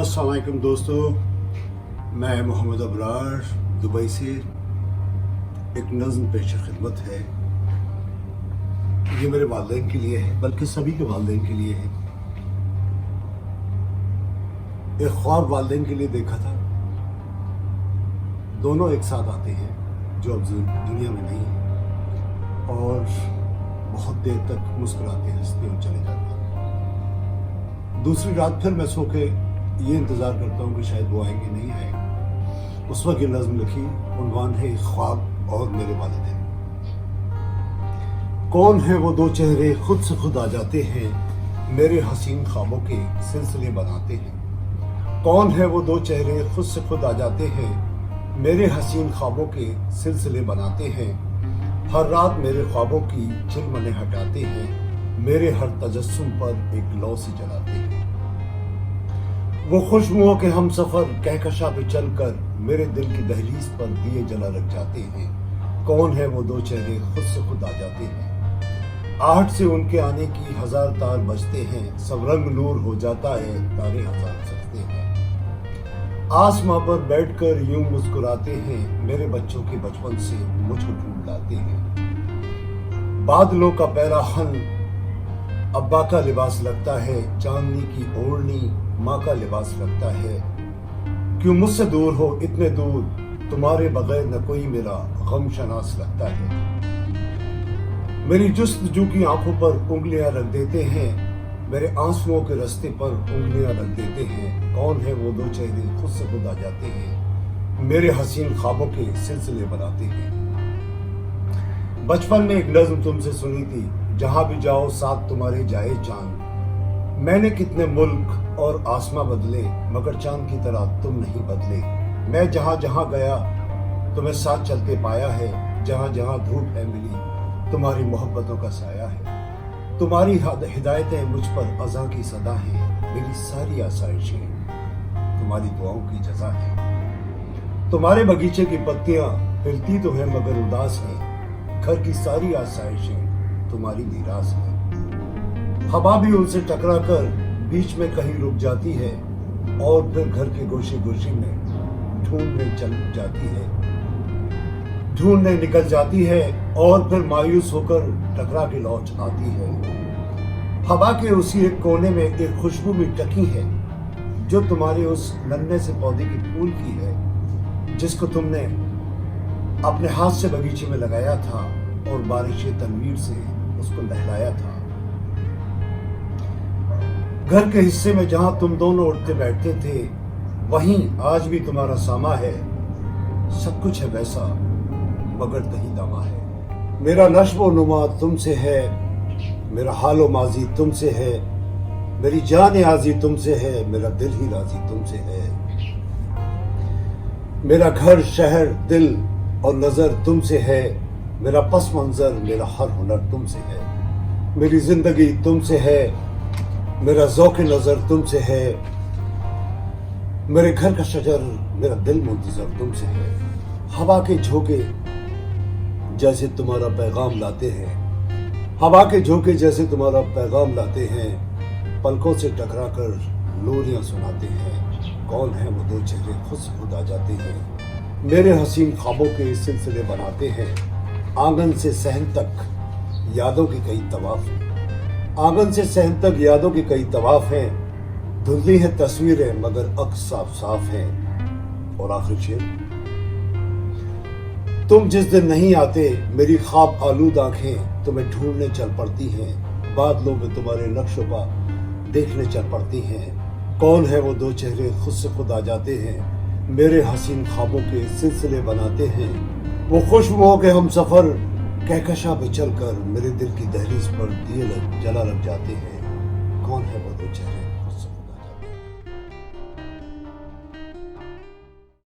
अस्सलाम वालेकुम दोस्तों, मैं मोहम्मद अबरार दुबई से। एक नज़्म पेश खिदमत है। ये मेरे वालिदैन के लिए है, बल्कि सभी के वालिदैन के लिए है। एक ख्वाब वालिदैन के लिए देखा था, दोनों एक साथ आते हैं जो अब दुनिया में नहीं है, और बहुत देर तक मुस्कुराते हंसते और चले जाते हैं। दूसरी रात फिर मैं सो के ये इंतज़ार करता हूँ कि शायद वो आएंगे, नहीं आएंगे। उस वक्त ये नज़्म लिखी, उन्वान है ख्वाब और मेरे वालिदैन। कौन है वो दो चेहरे खुद से खुद आ जाते हैं, मेरे हसीन ख्वाबों के सिलसिले बनाते हैं। कौन है वो दो चेहरे खुद से खुद आ जाते हैं, मेरे हसीन ख्वाबों के सिलसिले बनाते हैं। हर रात मेरे ख्वाबों की चिलमने हटाते हैं, मेरे हर तजस्सुम पर एक लौ से जलाते हैं। वो खुशबुओं के हम सफर कहकशा पे चलकर मेरे दिल की दहलीज पर दिए जला रख जाते हैं। कौन है वो दो चेहरे खुद से खुद आ जाते हैं, आहट से उनके आने की हजार तार बजते हैं। सब रंग नूर हो जाता है, तारे हजार सजते हैं। आसमां पर बैठकर यूं मुस्कुराते हैं, मेरे बच्चों के बचपन से मुझको ढूंढ लाते हैं। बादलों का पैराहन अब्बा का लिबास लगता है, चांदनी की ओढ़नी माँ का लिबास लगता है। क्यों मुझसे दूर हो इतने दूर, तुम्हारे बगैर न कोई मेरा गम शनास लगता है। मेरी जुस्तजू की आंखों पर उंगलियां रख देते हैं, मेरे आंसुओं के रास्ते पर उंगलियां रख देते हैं। कौन है वो दो चेहरे खुद से खुद आ जाते हैं, मेरे हसीन ख्वाबों के सिलसिले बनाते हैं। बचपन में एक नज़्म तुमसे सुनी थी, जहां भी जाओ साथ तुम्हारे जाए चांद। मैंने कितने मुल्क और आसमां बदले, मगर चांद की तरह तुम नहीं बदले। मैं जहां जहां गया तुम्हें साथ चलते पाया है, जहां जहां धूप है मिली तुम्हारी मोहब्बतों का साया है। तुम्हारी हिदायतें मुझ पर अज़ां की सदा है, मेरी सारी आसाइशें तुम्हारी दुआओं की जज़ा है। तुम्हारे बगीचे की पत्तियां हिलती तो हैं मगर उदास हैं, घर की सारी आसाइशें तुम्हारी नीरास है। हवा भी उनसे टकरा कर बीच में कहीं रुक जाती है, और फिर घर के गोशे गोशे में ढूंढने निकल जाती है, और फिर मायूस होकर टकरा के लौट आती है। हवा के उसी एक कोने में एक खुशबू भी टकी है, जो तुम्हारे उस नन्हे से पौधे की फूल की है, जिसको तुमने अपने हाथ से बगीचे में लगाया था और बारिश तनवीर से उसको लहलाया था। घर के हिस्से में जहां तुम दोनों उठते बैठते थे, वहीं आज भी तुम्हारा सामा है। सब कुछ है वैसा मगर दही दामा है। मेरा नश्व नुमा तुमसे है, मेरा हालो माजी तुमसे है, मेरी जान आजी तुमसे है, मेरा दिल ही राजी तुमसे है। मेरा घर शहर दिल और नजर तुमसे है, मेरा पस मंजर मेरा हर हुनर तुमसे है। मेरी जिंदगी तुमसे है, मेरा ज़ौक़ नज़र तुमसे है, मेरे घर का शजर मेरा दिल मुंतज़र तुमसे है। हवा के झोंके जैसे तुम्हारा पैगाम लाते हैं, हवा के झोंके जैसे तुम्हारा पैगाम लाते हैं, पलकों से टकरा कर लोरियां सुनाते हैं। कौन है वो दो चेहरे खुद से खुद आ जाते हैं, मेरे हसीन ख्वाबों के सिलसिले बनाते हैं। आंगन से सहन तक यादों की कई तवाफ हैं, आंगन से सहन तक यादों की कई तवाफ हैं। धुंधली है तस्वीरें मगर अक्स साफ साफ है। और आखिर शेर, तुम जिस दिन नहीं आते, मेरी ख्वाब आलूद आंखें तुम्हें ढूंढने चल पड़ती हैं। बादलों में तुम्हारे नक्शों का देखने चल पड़ती हैं। कौन है वो दो चेहरे खुद से खुद आ जाते हैं, मेरे हसीन ख्वाबों के सिलसिले बनाते हैं। वो खुशबुओं के हम सफर कहकशा पे चलकर मेरे दिल की दहलीज पर दिए जला लग जाते हैं। कौन है वो दो चेहरे